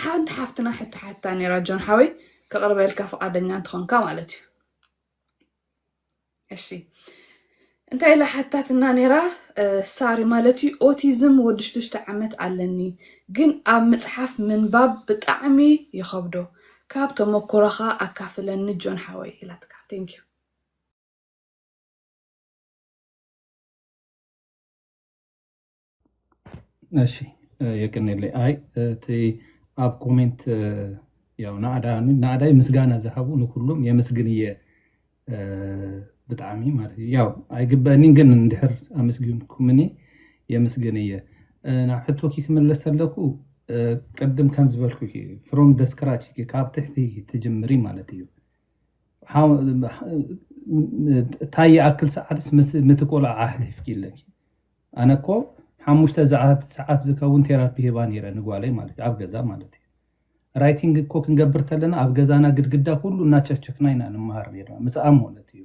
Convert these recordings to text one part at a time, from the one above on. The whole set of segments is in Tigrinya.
حد حفتنا حتى نيرا حوي كقرب لك فقادنا تخونكا مالتي እሺ እንታይ ኢላ ሓታትና ነራ ሳሪ ማለቲ ኦቲዝም ወድሽሽተ ዓመት ኣለኒ ግን ኣብ መጽሓፍ ምንባብ ብጣዕሚ ይኸብዶ ካብ ተመክሮኻ ኣካፍለኒ ጆን ሓወይ ኢላትካ ቴንክ ዩ እሺ የቅንልይ አይ እቲ ኣብ ኮሜንት ያው ናዕዳይ ምስጋና ዝሃቡ ንኩሎም የመስግንየ ብጣዕሚ ማለት ያው አይግባኒን ግን እንድሕር አመስግንኩምኒ የመስግንየ ናብ ሕቶኪ ክመለስ ተለኩ ቀደም ከም ዝበልኩ ፍሮም ደ ስክራች ካብ ትሕቲ ትጅምሪ ማለት እዩ ታይ አክል ሰዓትስ ምትቆላ አሕልፍ ይለኪ አነኮ 5 ሰዓት ዝከውን ቴራፒ ሄባ ነረ ንጓለይ ማለት ኣብ ገዛ ማለት እዩ ራይቲንግ እኮ ክንገብር ተለና ኣብ ገዛና ግድግዳ ሁሉ እናቸቸክና ኢና ንማሃር ነራ መስአም ማለት እዩ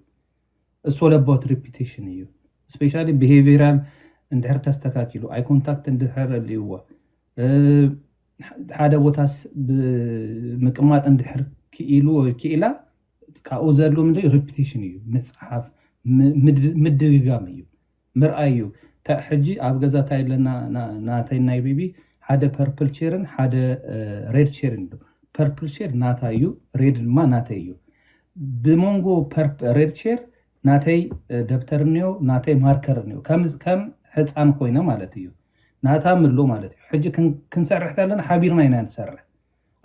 It's all about repetition you, especially behavioral and her testakakilu. Eye contact and her liwa. Had a botas mekamat and her kilu or kila kauzalum repetition you. Miss have midgam you. Mer ayu. Tahaji Abgaza Thailand na Thai baby had a purple chair and had a red chair. Purple chair not you, red man not you. Bimongo red chair. ናተይ ደብተር ነው ናተይ ማርከር ነው ከም ህፃን ኮይነ ማለት እዩ ናታ ምሎ ማለት እዩ ሕጂ ክንሰርሕ ተለና ሓቢርና ኢና ንሰርሕ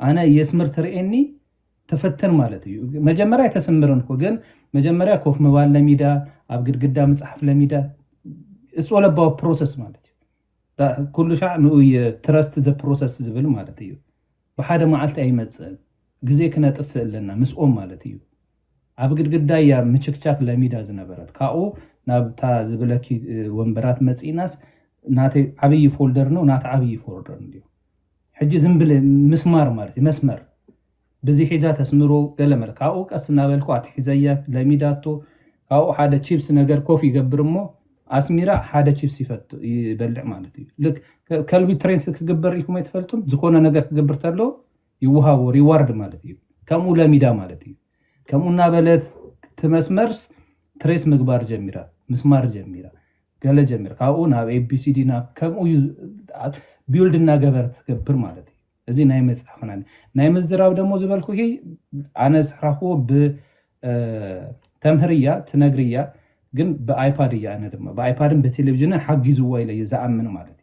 አነ የስምር ትርኤኒ ተፈተን ማለት እዩ መጀመሪያ ተሰምረን እኮ ግን መጀመሪያ ኮፍ መባል ለሚዳ ኣብ ግድግዳ መጽሐፍ ለሚዳ it's all about process ማለት እዩ ኩሉ ሻዕ ነው ትረስት the process ዝብል ማለት እዩ በሓደ መዓልቲ አይመጽእ ግዜ ክነጥፍ ለና ምስኦም ማለት እዩ ኣብ ግድግዳ ያ ምችክቻክ ለሚዳ ዝነበረት ካኡ ናብታ ዝብለኪ ወንበራት መጽኢናስ ናተይ ዓብይ ፎልደር ነው ናታ ዓብይ ፎልደር እንዲሁ ሕጂ ዝምብል መስማር ማለት መስመር በዚ ሒዛ ተስምሮ ገለመል ካኡ ቀስና በልኩ አትሒዘያ ለሚዳቶ ካኡ ሓደ ቺፕስ ነገር ኮፊ ይገብርሞ አስሚራ ሓደ ቺፕስ ይበልዕ ማለት እዩ ልክ ከልቢ ትሬንስ ክግበር ኢኩም አይተፈልጡም ዝኮነ ነገር ክግበር ተሎ ይውሃው ሪዋርድ ማለት እዩ ከምኡ ለሚዳ ማለት እዩ كمونا بلد تمسمرس تريس مقبار جميرا مسمار جميرا قال جميرا كاونا اي بي سي دي نا كمو بيولد نا غبرت كبر مالتي ازي ناي مصحفنا ناي مزراو دمو زبلكو هي انا صراحو ب تمهريا تنغريا ግን በአይፓድ ያነ ደማ በአይፓድም በቴሌቪዥን ሐጊዙ ወይ ላይ ያዛምን ማለት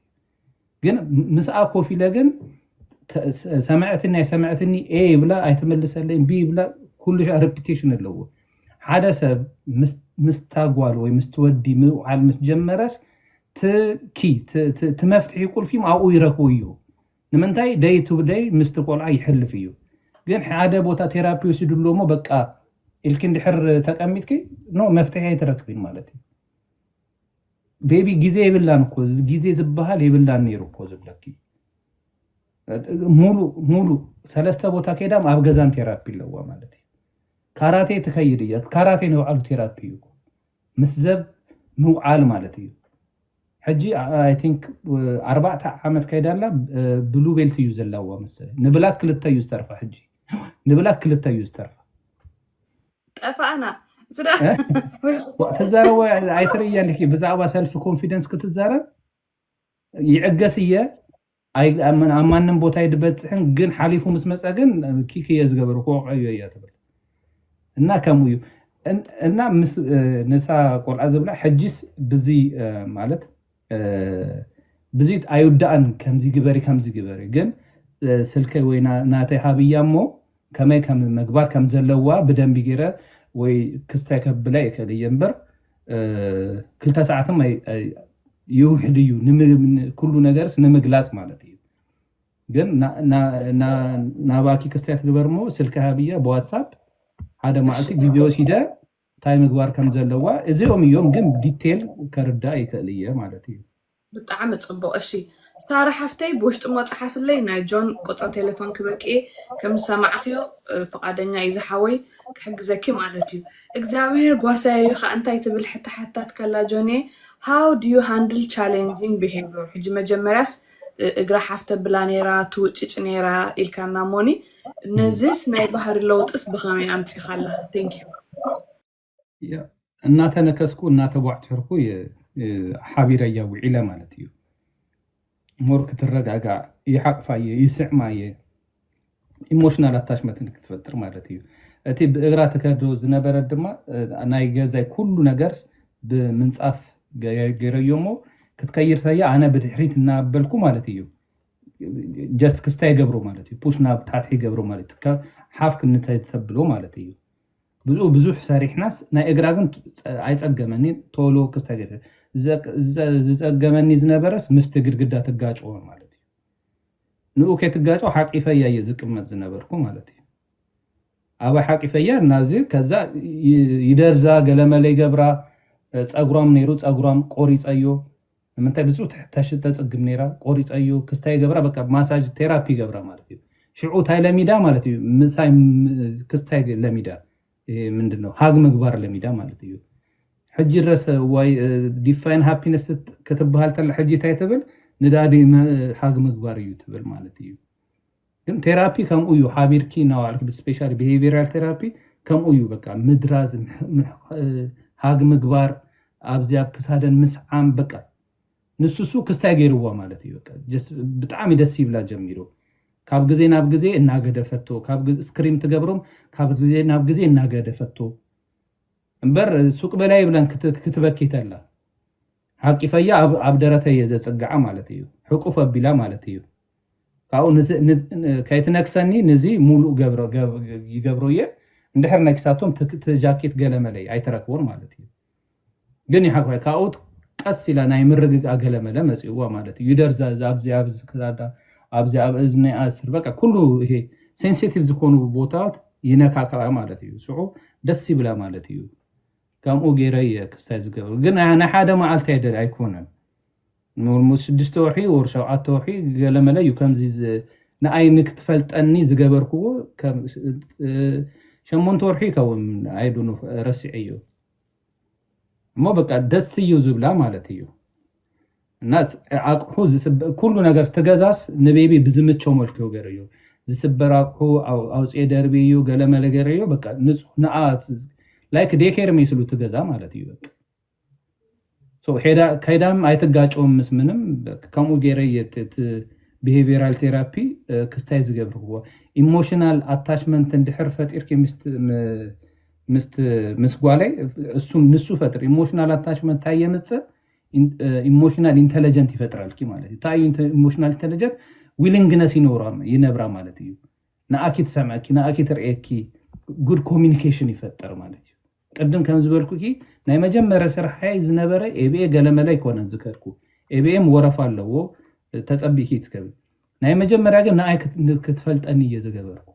ግን ምስአ ኮፊ ለግን ሰማዕትኒ ኤ ብላ አይተመለሰልኝ ቢ ብላ كل شيء repetition اللو حدا سب مستقوال ومستودي على متجمرس تكي تمفتح يقول فيهم او يركويو نمنتاي داي تو داي مستقوال اي يحل فيو ግን حدا ቦታ ቴራፒ ሲዱሎሞ በቃ الكن دحر ተቀሚጥከይ ኖ መፍትሄ አይተረክብኝ ማለት ቤቢ ጊዜ ይብላን እኮ ጊዜ ዝባሃል ይብላን ነው እኮ ዝብለኪ ሙሉ ሰለስተ ቦታ ከዳም አብገዛን ቴራፒ ለዋ ማለት ካራቴ ተከይድያት ካራቴ ነው አሉ ቴራፒ እኮ መስዘብ ሙዓል ማለት እዩ ሕጂ አይ ቲንክ 4 ዓመት ከይዳላ ብሉ ቤልት ይዘላዋ መሰለ ንብላክ ክልተ ይስተርፋ ሕጂ ንብላክ ክልተ ይስተርፋ ጠፋና ዝራ ተዛረው አይትርያልኪ በዛባ ሰልፍ ኮንፊደንስ ክትዛረብ ይዕገስየ አይ አማንም ቦታ ይድበጽሕን ግን ሓሊፉ መስመጻ ግን ኪክ የዝገበሩ ቆቆዩ ያተበል እና ከሙዩ እና ነሳ ቆልዓ ዝብላ ሕጂስ በዚ ማለት በዚ አይውዳን ከምዚ ግበሪ ግን ስልከይ ወይና ናተይ ሀብያሞ ከመይ ከም መግባር ከም ዘለዋ በደንብ ይገረ ወይ ክስታይ ከብላይ ከለየምበር ክልተ ሰዓትም ይውህድዩ ኩሉ ነገርስ ንምግላጽ ማለት እዩ ግን ናባኪ ክስታይ ትግበርሞ ስልከ ሀብያ በዋትስአፕ هذا معلتي فيديو سيدا تايم غوار كم زلوا ازيهم يوم ግን ዲቴል ከርዳ ይከለየ ማለት እዩ ብጣዕሚ ጽቡቕ እሺ ሳራ ሓፍተይ ብውሽጢ መፅሓፍለይ ናይ ጆን ቁፅሪ ቴሌፎን ክበክኤ ከም ዝሰማዕኽዮ ፈቃደኛ እዩ ዝሓወይ ክሕግዘኪ ማለት እዩ እግዚኣብሔር ጓሳይ ኸ እንታይ ትብል ሕታሓታት ከላ ጆኔ how do you handle challenging behavior ሕጂ መጀመርያስ እግራ ሓፍተ ብላ ነይራ ትውጭጭ ነይራ ኢልካና ሞኒ ነዚስ ናይ ባህሪ ለውጥስ ብኸመይ ኣምፂኻላ ቴንክ ዩ እናተነከስኩ እናተቧዕትርኩ ሓቢረያ ውዒለ ማለት እዩ ሞር ክትረጋጋዕ ይሓቅፋየ ይስዕማየ ኢሞሽናል አታችመንት ክትፈጥር ማለት እዩ እቲ ብእግራ ተከዶ ዝነበረ ድማ ናይ ገዛይ ኩሉ ነገር ብምንጻፍ ገይረዮሞ ክትከይርተያ አነ ብድሕሪት እናበልኩ ማለት እዩ ጀስት ክስታይ ገብሮ ማለት እዩ ፑሽ ናብ ታሕቲ ገብሮ ማለት ሓፍ ክንተብሎ ማለት እዩ ብዙሕ ሰሪሕናስ ናይ እግራ ግን ኣይጸገመኒ ቶሎ ክስታይ ገይረ ዝጸገመኒ ዝነበረስ ምስቲ ግድግዳ ተጋጭዎ ማለት እዩ ንኡ ከትጋጭ ሓቂፈያ የዝቅመጥ ዝነበርኩ ማለት እዩ አባ ሓቂፈያ ናዚ ከዛ ይደርዛ ገለመለይ ገብራ ጸጉራም ነይሩ ጸጉራም ቆሪጸዮ ምንታይ ብዙ ተጽግም ነይራ ቆሪጸዮ ክስታይ ገብራ በቃ ማሳጅ ቴራፒ ገብራ ማለት እዩ ሽዑ ታይ ለሚዳ ማለት እዩ ምሳይ ክስታይ ለሚዳ ምንድነው ሃግ ምግባር ለሚዳ ማለት እዩ ሕጂ ድረስ ወይ ዲፋይን ሃፒነስ ከተባሃል ተለ ሕጂ ታይ ትብል ንዳዲ ሃግ ምግባር እዩ ትብል ማለት እዩ ግን ቴራፒ ከምኡ እዩ ሓቢርኪ ነው አልክ ስፔሻሊ ቢሄቪየራል ቴራፒ ከምኡ እዩ በቃ ምድራዝ ሃግ ምግባር ኣብዚያ ክሳደን ምስዓም በቃ ንሱሱ ክስታይ ገይርዋ ማለት እዩ በቃ ብጣዕሚ ደስ ይብላ ጀሚሩ ካብ ግዜ ናብ ግዜ እናገደፈቶ ካብ ስክሪም ትገብሮም ካብ ግዜ ናብ ግዜ እናገደፈቶ እምበር ሱቅ በላይ ብለን ክትበኪተላ ሓቂፈያ ኣብ ደረተየ ዘጸግዓ ማለት እዩ ሕቁፍ አቢላ ማለት እዩ ካው ከይትነክሰኒ ነዚ ሙሉእ ይገብሮየ እንድሕር ነክሳቶም ተጃኬት ገለመለይ ኣይተረክቦን ማለት እዩ ግን ይሓቅፋ ካውት ቀስ ኢላ ናይ ምርግግ ገለመለ መጽዋ ማለት እዩ ይደርዛ ኣብዚ ክዛዳ ኣብዚ ኣብ እዝኒ ኣስር በቃ ኩሉ ይሄ ሴንሲቲቭ ዝኮኑ ቦታታት ይነካካ ማለት እዩ ስዑ ደስ ይብላ ማለት እዩ ከምኡ ገይረየ ክስታይ ዝገብሩ ግን ኣነ ሓደ መዓልቲ አይደል ኣይኮነን ኖርሙስ 6 ወርሒ ወር 7 ወርሒ ገለመለ እዩ ከምዚ ንኣይ ንክትፈልጠኒ ዝገበርኩዎ ከም 8 ወርሒ ከውን ኣይዶኑ ረሲዐዮ እሞ በቃ ደስ እዩ ዝብላ ማለት እዩ ናስ አቅሑ ኩሉ ነገር ተገዛስ ንቤቢ ብዝምቸው መልኩ ገረዩ ዝስበራቁ አውጽየ ደርቢዩ ገለመለ ገረዩ በቃ ንጹህ ንአት ላይክ ዴኬር መስሉ ተገዛ ማለት እዩ በቃ ሶ ከይዳም አይተጋጨውም ምስምንም ከምኡ ገረየት ቢሄቪየራል ቴራፒ ክስታይ ዝገብርዎ ኢሞሽናል አታችመንት እንድሕር ፈጢርክ ምስጓላይ እሱም ንሱ ፈጥር ኢሞሽናል አታችመንት ታየምጽ ኢሞሽናል ኢንተለጀንት ይፈጥራልኪ ማለት እዩ ታይ ኢሞሽናል ኢንተለጀንት ዊሊንግነስ ይነብራ ማለት እዩ ንአኪት ሰማኪ ንአኪት ርኤኪ ጉድ ኮሚኒኬሽን ይፈጠር ማለት እዩ ቀደም ከም ዝበልኩኪ ናይ መጀመሪያ ስራሕይ ዝነበረ ኤቢኤ ገለመለ ይኮነን ዝከርኩ ኤቢኤም ወረፋ ኣለዎ ተጸቢኪ ትከብል ናይ መጀመሪያ ግን ንአይ ክትፈልጠኒ የዝገበርኩ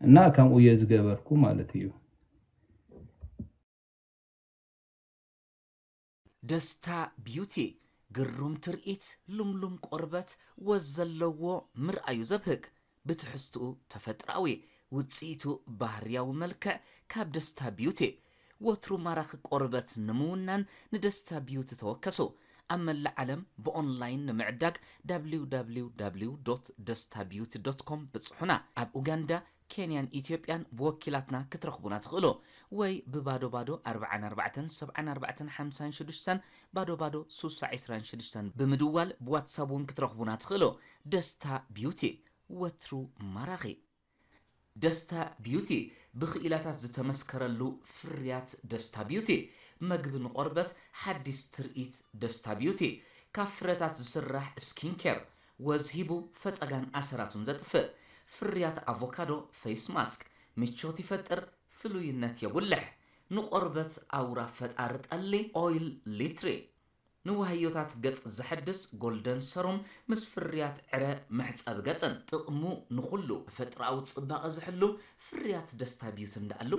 እና ከምኡ የዝገበርኩ ማለት እዩ ደስታ ቢዩቲ ግሩም ትርኢት ሉምሉም ቆርበት ወዘለዎ ምርአዩ ዘብህግ ብትሕስትኡ ተፈጥራዊ ውጽኢቱ ባህርያዊ መልክዕ ካብ ደስታ ቢዩቲ ወትሩ ማራኺ ቆርበት ንምውናን ንደስታ ቢዩቲ ተወከሱ ኣብ መላእ ዓለም ብኦንላይን ንምዕዳግ www.destabeauty.com ብጽሑና ኣብ ኡጋንዳ ኬንያን ኢትዮጵያን ብወኪላትና ክትረኽቡና ትኽእሉ ወይ ብባዶ 44747456 ባዶ 626 ብምድዋል ብዋትሳፕን ክትረኽቡና ትኽእሉ ደስታ ቢዩቲ ወትሩ ማራኺ ደስታ ቢዩቲ ብኽኢላታት ዝተመስከረሉ ፍርያት ደስታ ቢዩቲ መግብን ቆርበት ሓዲስ ትርኢት ደስታ ቢዩቲ ካብ ፍረታት ዝስራሕ ስኪን ኬር ወዝሂቡ ፈጸጋን ኣሰራቱን ዘጥፍእ ፍርያት አቮካዶ ፌስ ማስክ ምቾት ይፈጥር ፍሉይነት የቡልሕ ንቆርበት አውራ ፈጣር ጠሊ ኦይል ሊትሪ ንዋህዮታት ገጽ ዝሐድስ ጎልደን ሰሩም ምስ ፍርያት ዕረ መሕጸብ ገጽን ጥቕሙ ንኹሉ ፈጥራዊ ጽባቐ ዝሕሉ ፍርያት ደስታ ቢዩቲ እንዳኣሉ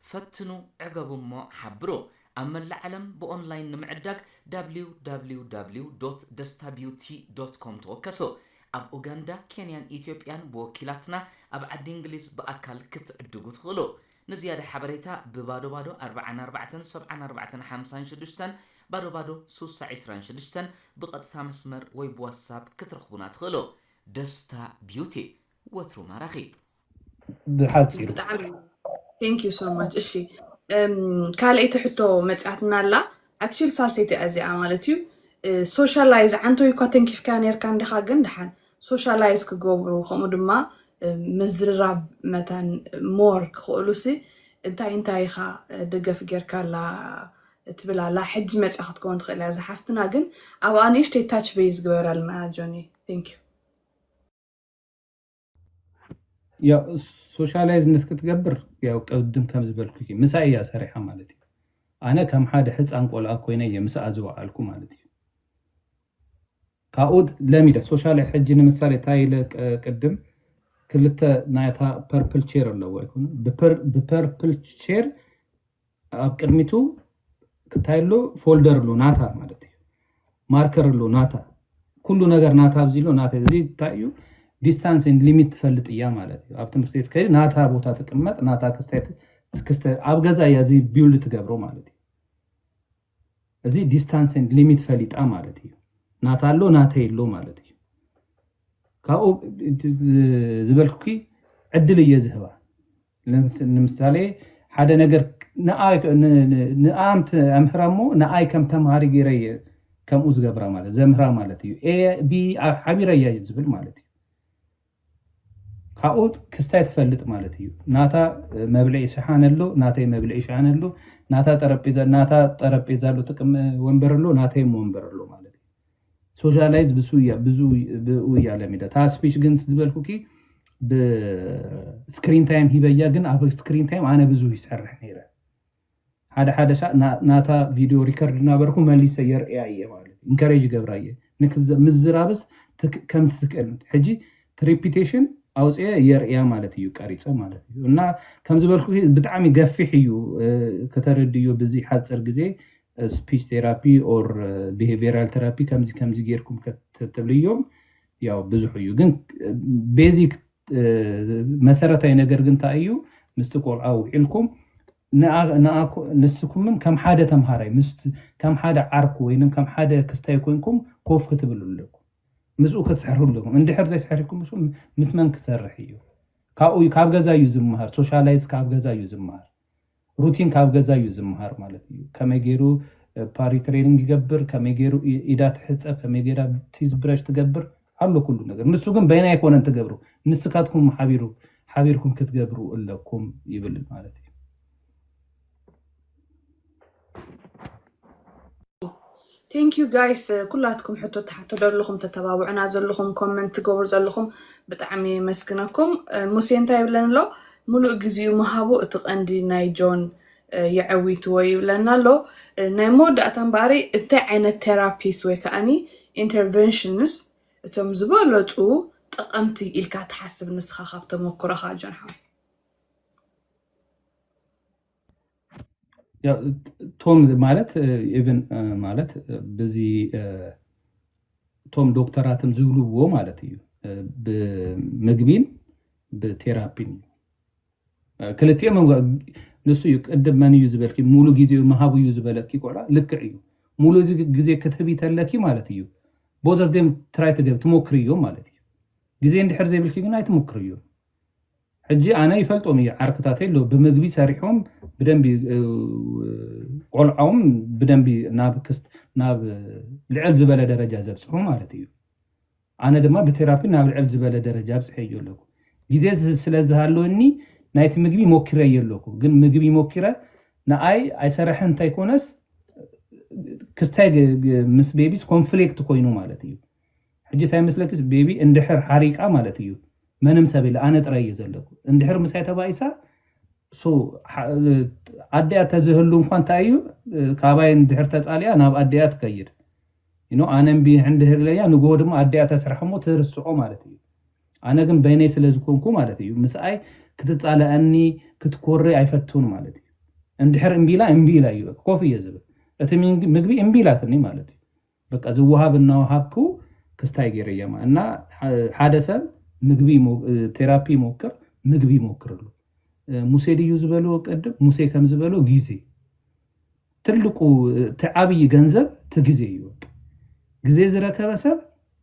ፈትኑ ዕገቡ እሞ ሓብሮ أما العالم بأونلاين نمعدك www.destabeauty.com توكسو أب أوغندا كينيان إثيوبيان بوكيلاتنا أب عد إنجليز بأكل كتعدقو تخلو نزيادة حبريتا ببادو بادو 44 74 56 بادو بادو 326 بقطتا مسمر وي بواتساب كترخبونا تخلو دستا بيوتي وترو مراخي بحاصير thank you so much እሺ ካልአይቲ ሕቶ መጽአትና ላ actually ሳልሰይቲ ኣዚኣ ማለት እዩ ሶሻላይዝ አንቶ ይኳ ተንኪፍካ ነርካ እንደኻ ግን ደሓን ሶሻላይዝ ክገብሩ ከምኡ ድማ ምዝራብ መተን ሞር ክእሉሲ እንታይ ኢኻ ደገፍ ጌርካላ ትብላላ ሕጅ መጽአ ክትኮን ትኽእል እያ ዝሓፍትና ግን ኣብ ኣንእሽተይ ታች ቤዝ ግበራልና ጆኒ thank you ያ ሶሻላይዝ ንትክትገብር ያው ቀድም ከም ዝበልኩ ምሳእያ ሰሪሓ ማለት እዩ ኣነ ከም ሓደ ህፃን ቆልዓ ኮይነ የምሳኣ ዝወዓልኩ ማለት እዩ ካኡድ ለሚደ ሶሻል ሕጂ ንምሳሌ ታይለ ቀድም ክልተ ናይታ ፐርፕል ቼር ኣለዎ ይኩን በፐርፕል ቼር ኣብ ቅድሚቱ ክታይሎ ፎልደር ሎ ናታ ማለት እዩ ማርከር ሎ ናታ ኩሉ ነገር ናታ ኣብዚሎ ናታ እዚ ታዩ ዲስታንስ ኤንድ ሊሚት ፈልጥ እያ ማለት እዩ ኣብ ትምህርት ቤት ከይ ናታ ቦታ ተቀመጥ ናታ ክስተ ኣብ ገዛ ያዚ ቢውል ትገብሮ ማለት እዩ እዚ ዲስታንስ ኤንድ ሊሚት ፈልጣ ማለት እዩ ናታ አሎ ናታ የሎ ማለት እዩ ካኡ ዝበልኩ ዕድል እየዝህባ ለምሳሌ ሓደ ነገር ንኣምት ኣምሕራሞ ንኣይ ከም ተማሃሪ ገይረየ ከምኡ ዝገብራ ማለት ዘምሕራ ማለት እዩ ኤ ቢ ሓቢረ እያ ዝብል ማለት እዩ ካኡት ክስታይ ትፈልጥ ማለት እዩ ናታ መብልዒ ሸሓን ኣሎ ናተይ መብልዒ ሸሓን ኣሎ ናታ ጠረጴዛ ኣሎ ጥቅም ወንበር ኣሎ ናተይ ወንበር ኣሎ ማለት እዩ ሶሻላይዝ ብዙ እያ ለሚዳ ታ ስፒች ግን ዝብልኩኪ በስክሪን ታይም ሂበያ ግን ኣብ ስክሪን ታይም ኣነ ብዙ ይሰርሕ ነይረ ሓደ ናታ ቪዲዮ ሪከርድ ናበርኩ መልሰ የርያ እየ ማለት ኢንከሬጅ ገብራየ ምዝራብስ ከም ትክእል ሕጂ ሪፒቴሽን ኣውጽየ የርያ ማለት እዩ ቀሪጸ ማለት እዩ እና ከም ዝበልኩ ብጣዕሚ ገፊሕ እዩ ከተረድዩ በዚ ሓጽር ግዜ ስፒች ቴራፒ ኦር ቢሄቪየራል ቴራፒ ከምዚ ጌርኩም ከተብልዮም ያው ብዙሕ እዩ ግን ቤዚክ መሰረታዊ ነገር ግን ታዩ ምስትቆልዓው ኢልኩም ንስኩምም ከም ሓደ ተምሃራይ ከም ሓደ ዓርኩ ወይንም ከም ሓደ ክስታይ ኮይንኩም ኮፍ ክትብሉለኩም مسؤول كتسحرهم لكم عند حرز يسحركم مسمن كسرح يو كاب جزا يزمهر سوشيالايز كاب جزا يزمهر روتين كاب جزا يزمهر مالتي كما يجرو باري تريننج يجبر كما يجرو إدات حساب كما يجرا تيز برش تجبر على كل نجار نسوكم بينا يكون أنت تجبروا نسكاتكم حبيركم كتجبروا لكم يبلغ مالتي Thank you guys كلاتكم حتى تدلخم تتابعونا زلخم كومنت تقبر زلخم بتعمي مسكنكم موسين تايب لنا له ملو جزيو مهابو اتقندي ناي جون يعوي توي لنا له ناي مود اتنباري اتعين الثيرابيس وكأني interventionist اتم زبالتو تقمتي إلكا تحسب نسخة خابتا موكورا خاجان حاوي توم ማለት ኢቭን ማለት በዚ ቶም ዶክተራትም ዝብሉዎ ማለት እዩ በመግቢን በቴራፒን ክልቲኦም ንሱ ይቀድም ማን እዩ ዝበልኪ ሙሉ ጊዜው መሃቡ እዩ ዝበለኪ ቆራ ልክዕ እዩ ሙሉ ጊዜ ክትህቢ ተለኪ ማለት እዩ ቦዘር ደም ትራይ ትሞክሪዮ ማለት እዩ ጊዜ እንድሕር ዘይብልኪ ግን ኣይትሞክሪዮ ሕጂ ኣነ ይፈልጦም ዓርክታት የሎ በመግቢ ሰሪሖም በደንብ ቆልዓውም በደንብ ናብ ልዕል ዝበለ ደረጃ ዘብጽሑ ማለት እዩ ኣነ ድማ በቴራፒ ናብ ልዕል ዝበለ ደረጃ ብጽሕዮ ኣለኩ ጊዜ ስለዝሃለኒ ናይቲ ምግቢ ሞክረ የለኩ ግን ምግቢ ሞክረ ንኣይ ኣይሰረሐ እንታይ ኮነስ ክስታይ ምስ ቤቢስ ኮንፍሊክት ኮይኑ ማለት እዩ ሕጂ ታይ መስለክስ ቤቢ እንድሕር ሓሪቃ ማለት እዩ منم سبيل أنا ترى يزلكو اندحر مسايته بايسا سو أديات تزهلون خان تايو كاباي اندحر تسأليا ناب أديات كير أنا بي عندهر ليا نقودم أديات تسرحمو ترسعو مالتي أنا كم بيني سلازكم كو مالتي مساي كتسأل أني كتكوري عيفتون مالتي እንድሕር እምቢላ እዩ ኮፍ እየዝብል እቲ ምግቢ እምቢላትኒ ማለት እዩ በቃ ዝውሃብ እናውሃብኩ ክስታይ ገይረየማ እና ሓደ ሰብ ምግቢ ቴራፒ ሞክር ምግቢ ሞክርሉ ሙሴ ድዩ ዝበለው ቀድም ሙሴ ከም ዝበለው ጊዜ ትልቁ ተዓብይ ገንዘብ ትግዜ እዩ ጊዜ ዝረከበ ሰብ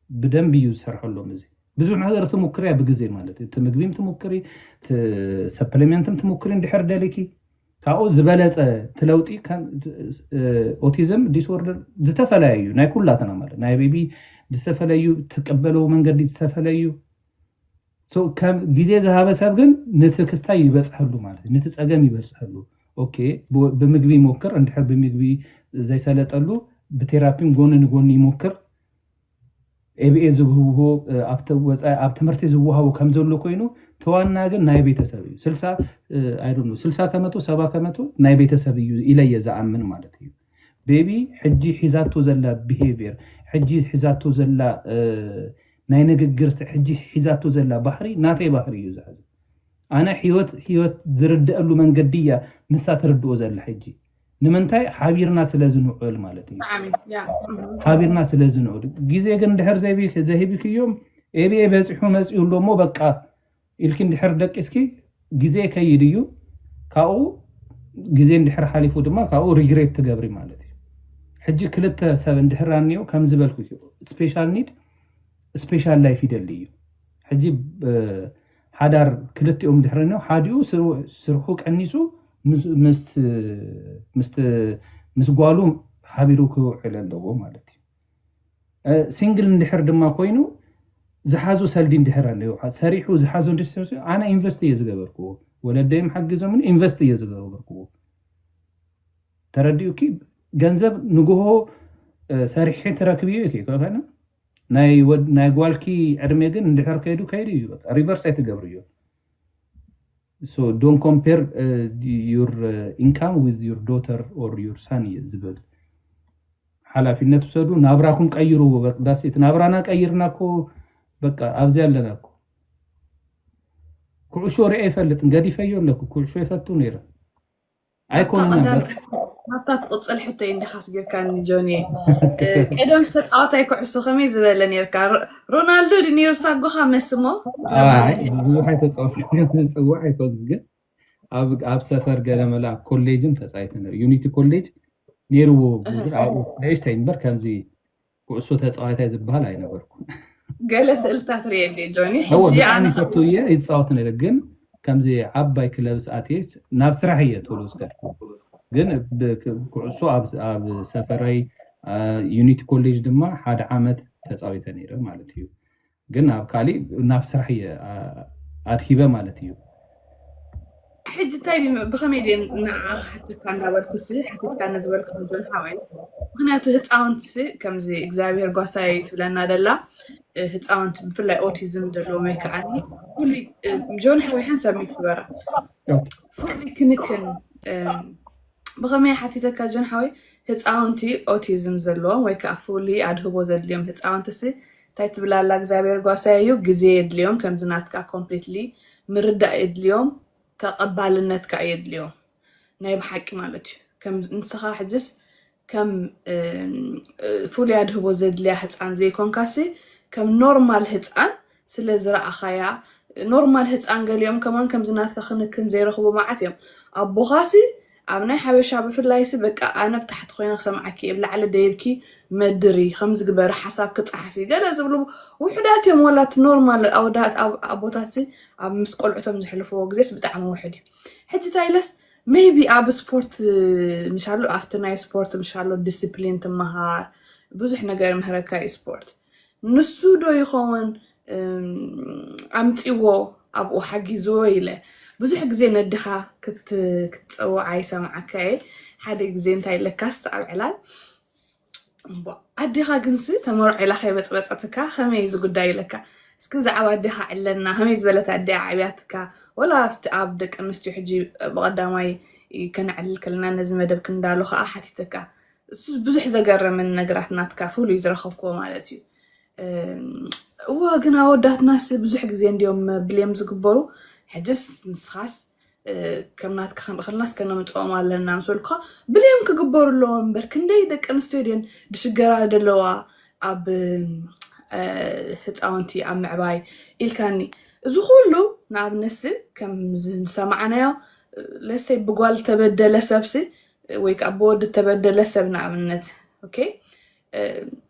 ብደንብ እዩ ዝሰርሐሎም እዚ ብዙሕ ነገር ትሞክሪያ ብግዜ ማለት እዩ ምግቢም ትሞክሪ ሰፕሊመንትም ትሞክሪ እንድሕር ደሊኪ ካብኡ ዝበለፀ ትለውጢ ኦቲዝም ዲስኦርደር ዝተፈለዩ ናይ ኩላትና ማለት ናይ ቤቢ ዝተፈለዩ ትቀበለው መንገዲ ዝተፈለዩ ከም ጊዜ ዝሃበ ሰብ ግን ነቲ ክስታይ ይበፅሐሉ ማለት ነቲ ፀገም ይበፅሐሉ ኦኬ ብምግቢ ሞክር እንድሕር ብምግቢ ዘይሰለጠሉ ብቴራፒም ጎን ንጎን ይሞክር ኤቢኤ ዝውህቦ ኣብ ትምህርቲ ዝውሃቦ ከም ዘሎ ኮይኑ ተዋና ግን ናይ ቤተሰብ እዩ 60 ከመቶ 70 ከመቶ ናይ ቤተሰብ እዩ ኢለየ ዝኣምን ማለት እዩ ቤቢ ሕጂ ሒዛቶ ዘላ ቢሄቪየር ሕጂ ሒዛቶ ዘላ ናይ ንግግር ሕጂ ሒዛቶ ዘላ ባህሪ ናተይ ባህሪ እዩ ዝሓዘ ኣነ ህይወት ዝርድአሉ መንገዲያ ንሳ ትርድኦ ዘላ ሕጂ ንምንታይ ሓቢርና ስለዝንዑል ማለት እዩ ሓቢርና ስለዝንዑል ጊዜ ግን ድሕር ዘይሂብክዮም ኤቢኤ በፂሑ መፂኡሎ እሞ በቃ ኢልኪ እንድሕር ደቂስኪ ጊዜ ከይድ እዩ ካብኡ ጊዜ እንድሕር ሓሊፉ ድማ ካብኡ ሪግሬት ትገብሪ ማለት እዩ ሕጂ ክልተ ሰብ እንድሕር ኣኒዮ ከም ዝበልኩ ስፔሻል ኒድ ስፔሻል ላይፍ ይደሊ እዩ ሕጂ ሓዳር ክልቲኦም እንድሕር ኣኒዮ ሓዲኡ ስርሑ ቀኒሱ ምስ ጓሉ ሓቢሩ ክውዕል ኣለዎ ማለት እዩ ሲንግል እንድሕር ድማ ኮይኑ ዝሓዙ ሰልዲ እንድሕር ኣለዎ ሰሪሑ ዝሓዙ እንድሕር ኣነ ኢንቨስት እየ ዝገበርክዎ ወለደይም ሓጊዞምን ኢንቨስት እየ ዝገበርክዎ ተረዲኡኪ ገንዘብ ንግሆ ሰሪሒ ትረክብዩ እኪ ከሆነ ናይ ጓልኪ ዕድሜ ግን እንድሕር ከይዱ እዩ ሪቨርስ ኣይትገብርዮ So don't compare your income with your daughter or your son ዝብል ሓላፊነት ወሰዱ ናብራኩም ቀይሩ በቃ ናብራና ቀይርናኮ በቃ ኣብዚ ያለናኮ ኩዕሾ ርኤ ይፈልጥ ገዲፈዮ ኣለኩ ኩዕሾ ይፈቱ ነይረ ኣይኮን ናፍታ ትቕፅል ሕቶ እንዲኻስ ጌርካኒ ጆኒ ቀደም ተፃዋታይ ኩዕሶ ከመይ ዝበለ ነርካ ሮናልዶ ድኒሩ ሳጎኻ መስሞ ብዙሕ ተፃዋታይ ዝፅዋዕ ኣይኮን ግን ኣብ ሰፈር ገለመላ ኣብ ኮሌጅም ተፃይተ ነይሩ ዩኒቲ ኮሌጅ ነይርዎ ንእሽተይ እምበር ከምዚ ኩዕሶ ተፃዋታይ ዝበሃል ኣይነበርኩን ገለ ስእልታት ርየ እንዴ ጆኒ ሕጂ ኣነ ፈቱ እየ ይፃወት ነይረ ግን ከምዚ ዓባይ ክለብስ ኣትየት ናብ ስራሕ እየ ቶሎ ዝከድኩ ግን ኩዕሶ ኣብ ሰፈራይ ዩኒቲ ኮሌጅ ድማ ሓደ ዓመት ተፃዊተ ነይረ ማለት እዩ ግን ኣብ ካሊእ ናብ ስራሕ ኣድሂበ ማለት እዩ ሕጂ እንታይ ብኸመይ ድን ንዓኻ ሓቲትካ እንዳበልኩሲ ሓቲትካ ንዝበልኩ ጆን ሓወይ ምክንያቱ ህፃውንቲ ከምዚ እግዚኣብሔር ጓሳይ ትብለና ደላ ህፃውንቲ ብፍላይ ኦቲዝም ዘለዎም ወይ ከዓኒ ፍሉይ ጆን ሓወይ ሓንሳብ ሚትግበራ ፍሉይ ክንክን ብኸመይ ሓቲተካ ጆን ሓወይ ህፃውንቲ ኦቲዝም ዘለዎም ወይ ከዓ ፍሉይ ኣድህቦ ዘድልዮም ህፃውንቲሲ እንታይ ትብላላ እግዚኣብሔር ጓሳይ እዩ ግዜ የድልዮም ከምዚ ናትካ ኮምፕሊትሊ ምርዳእ የድልዮም ተቐባልነት ከዓ የድልዮም ናይ ብሓቂ ማለት እዩ ከም ንስኻ ሕጅስ ከም ፍሉይ ኣድህቦ ዘድልያ ህፃን ዘይኮንካሲ ከም ኖርማል ህፃን ስለ ዝረኣኻያ ኖርማል ህፃን ገሊኦም ከማን ከምዚ ናትካ ክንክን ዘይረኽቡ መዓት እዮም ኣቦኻሲ ኣብ ናይ ሓበሻ ብፍላይሲ በቃ ኣነ ብታሕቲ ኮይነ ክሰምዓኪ ብላዕሊ ደይብኪ መድሪ ከምዚ ግበረ ሓሳብ ክፀሓፊ ገለ ዝብሉ ውሕዳት እዮም ወላት ኖርማል ኣወዳት ኣቦታትሲ ኣብ ምስ ቆልዑቶም ዝሕልፍዎ ግዜስ ብጣዕሚ ውሕድ እዩ ሕጂ ታይለስ ሜይቢ ኣብ ስፖርት ምሻሎ ኣብቲ ናይ ስፖርት ምሻሎ ዲስፕሊን ትመሃር ብዙሕ ነገር ምህረካ እዩ ስፖርት ንሱ ዶ ይኸውን ኣምፂዎ ኣብኡ ሓጊዝዎ ኢለ ብዙሕ ግዜ ነድኻ ክትፀውዓ ይሰምዓካ እየ ሓደ ግዜ እንታይ ለካስ ኣብ ዕላል ኣዴኻ ግንሲ ተመርዖ ኢላ ከይበፅበፀትካ ከመይ እዚ ጉዳይ ኢለካ እስኪ ብዛዕባ ኣዴኻ ዕለና ከመይ ዝበለት ኣዴ ዓብያትካ ወላ ኣብ ደቂ ኣንስትዮ ሕጂ ብቐዳማይ ከነዕልል ከለና ነዚ መደብ ክንዳሎ ከዓ ሓቲተካ ብዙሕ ዘገረምን ነገራት ናትካ ፍሉይ ዝረኸብክዎ ማለት እዩ እዋ ግን ኣወዳትናስ ብዙሕ ግዜ እንዲዮም ብልዮም ዝግበሩ ሕጅስ ንስኻስ كمنات خلناس كنا متصوم على الناس والكا بليهم كجبر لهم بركندي دك انستوديون دشجرا دلوا أب هتأونتي أم معباي إلكاني زخولو ناب نسي كم سمعنا يا لسه بقول تبدل سبسي ويك أبود تبدل سب نعمنت أوكي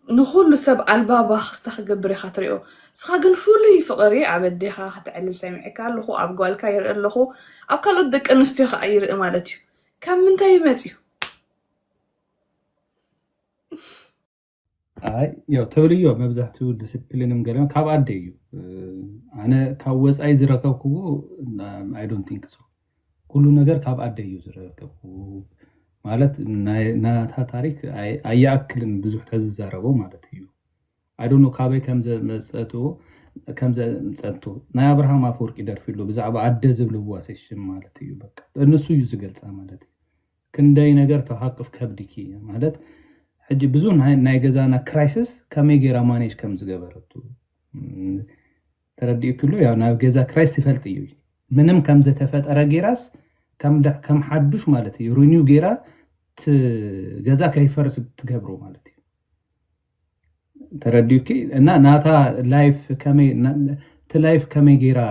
نخول سب البابا خستخ جبري خاطريو سخاجن فولي فقري عبديها هتعلل سامعك اللخو أبقول كاير اللخو أبقى لدك أنستيخ أير إمالتيو كم من تايمتيو ያው ተብልዮ መብዛሕቱ ዲሲፕሊን ምገለም ካብ ኣደ እዩ ኣነ ካብ ወፃይ ዝረከብኩ አይ ዶንት ቲንክ ሶ ኩሉ ነገር ካብ ኣደ እዩ ዝረከብኩ ማለት ናታ ታሪክ ኣያክልን ብዙሕ ተዝዛረበው ማለት እዩ አይ ዶንት ኖ ካበይ ከም ዘመፀቶ ናይ አብርሃም አፈወርቂ ደርፊሉ ብዛዕባ ኣደ ዝብልዋ ሴሽን ማለት እዩ በቃ እነሱ እዩ ዝገልጻ ማለት እዩ ክንደይ ነገር ተሓቅፍ ከብድኪ ማለት ሕጂ ብዙ ናይ ገዛና ክራይሲስ ከመይ ጌራ ማኔጅ ከም ዝገበረቱ ተረዲኡ ኩሉ ያው ናብ ገዛ ክራይስ ይፈልጥ እዩ ምንም ከም ዝተፈጠረ ጌራስ ከም ሓዱሽ ማለት እዩ ሪኒው ጌራ ገዛ ከይፈርስ ትገብሮ ማለት እዩ ተረዲኡኪ እና ናታ ላይፍ ከመይ ጌራ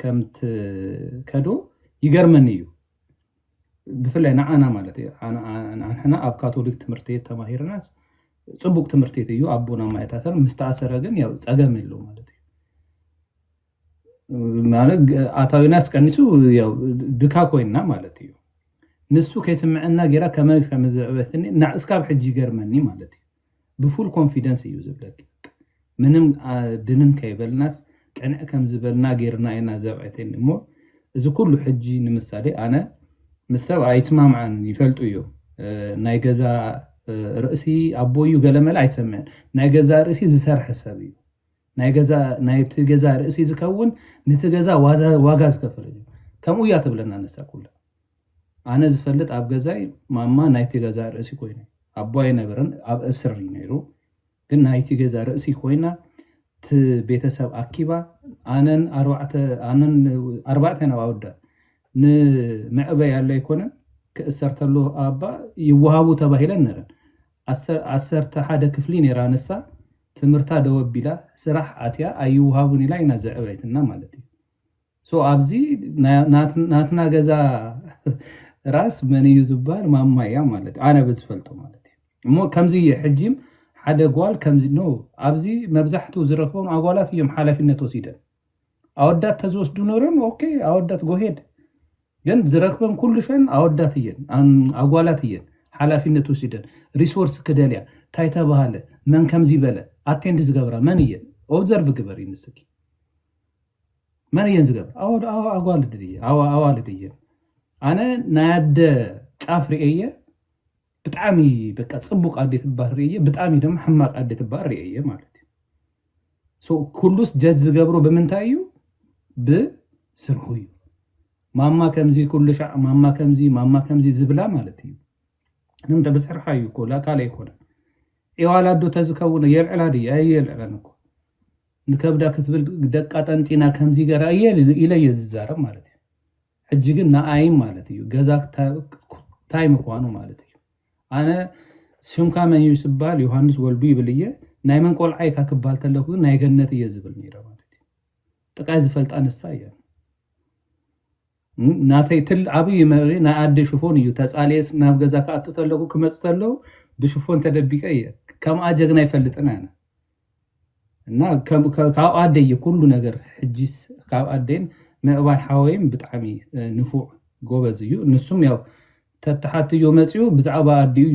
ከምት ከዶ ይገርመን እዩ بفلان أنا مالتي أنا أب كاثوليك تمرتي تماهيرناس صبوك تمرتي تيو أبونا ما يتأثر مستأثر أجن يا أجمل له مالتي مالك أتاوي ناس كنيسو يا دكا كوينا مالتي نسو كيسمعنا جرا كمان زعبتني نعس كاب حجي جرمني مالتي بفول كونفيدنس يوزر لك منهم دنن كيبل ناس كأن كم زبلنا جرنا إنا زعبتني مو إذا كله حجي نمثالي أنا مساو ايتما معن يفلطو يو ناي غزا رئسي ابويو غلمل ايسمعن ناي غزا رئسي زسر حسابي ناي غزا رئسي زكون نتغزا واغاز كفل كمو يا تبلنا نسا كله انا زفلط اب غزاي ماما ناي تغزا رئسي كوينه ابوي نبرن اب اسري نيرو ግን ناي تغزا رئسي كوينه ت ቤተሰብ አኪባ አነን አርባዕተ ነው አውዳ نمعبا يالله يكون كأسرتلو أبا يوهابو تباهيلا نرن أسرت حدا كفلين يرانسا تمرتا دوب بلا سراح آتيا أيوهابوني لا ينزع بيتنا مالتي سو أبزي ناتنا غزا راس من يزبار ماما يا مالتي أنا بزفلتو مالتي مو كمزي حجيم حدا قوال كمزي نو أبزي مبزحتو زرقون أقوالات يوم حالفين توسيدا أودات تزوس دونورن أوكي أودات قوهيد ግን ዝረክበን ኩሉ ሸን አወዳትየን አጓላትየን ሐላፊነት ወስደን ሪሶርስ ከደልያ ታይታ ባህለ መን ከምዚ በለ አቴንድ ዝገብራ መንየን ኦብዘርቭ ግበር ይንስኪ መንየን ዝገብራ አዋልድየ አነ ናያደ ጫፍሪየ ብጣሚ በቃ ጽቡቅ አዴት ባህሪየ ብጣሚ ደም ሕማቅ አዴት ባህሪየ ማለት ሶ ኩሉስ ጀጅ ዝገብሮ በመንታዩ በስርሁዩ ماما كمزي كل شيء ماما كمزي زبلا مالتي نمت بسرحة يكون لا كاله يكون إيوالا دو تزكون يلعلادي يلعلانكو نكبدا كتبل دقات أنتينا كمزي جرا إلى يززارة مالتي حجينا أيم مالتي جزاك تايم كوانو مالتي أنا شو كمان يسبال يوحنس والبي بليه نايمن كل عيك كبال تلقون نايجنتي يزبل نيرا مالتي تقاز فلت أنا السايا ناتي تل عبي مغي نا عدي شوفون يو تساليس ناب غزا كاتتلو كمصتلو بشوفون تدبيقيه كم اجغنا يفلطنا انا እና ካብ አደይ ኩሉ ነገር ሕጂስ ካብ አደን መዕባይ ሓወይም ብጣዕሚ ንፉዕ ጎበዝ እዩ ንሱም ያው ተተሓትዮ መጽዩ ብዛዕባ አደዩ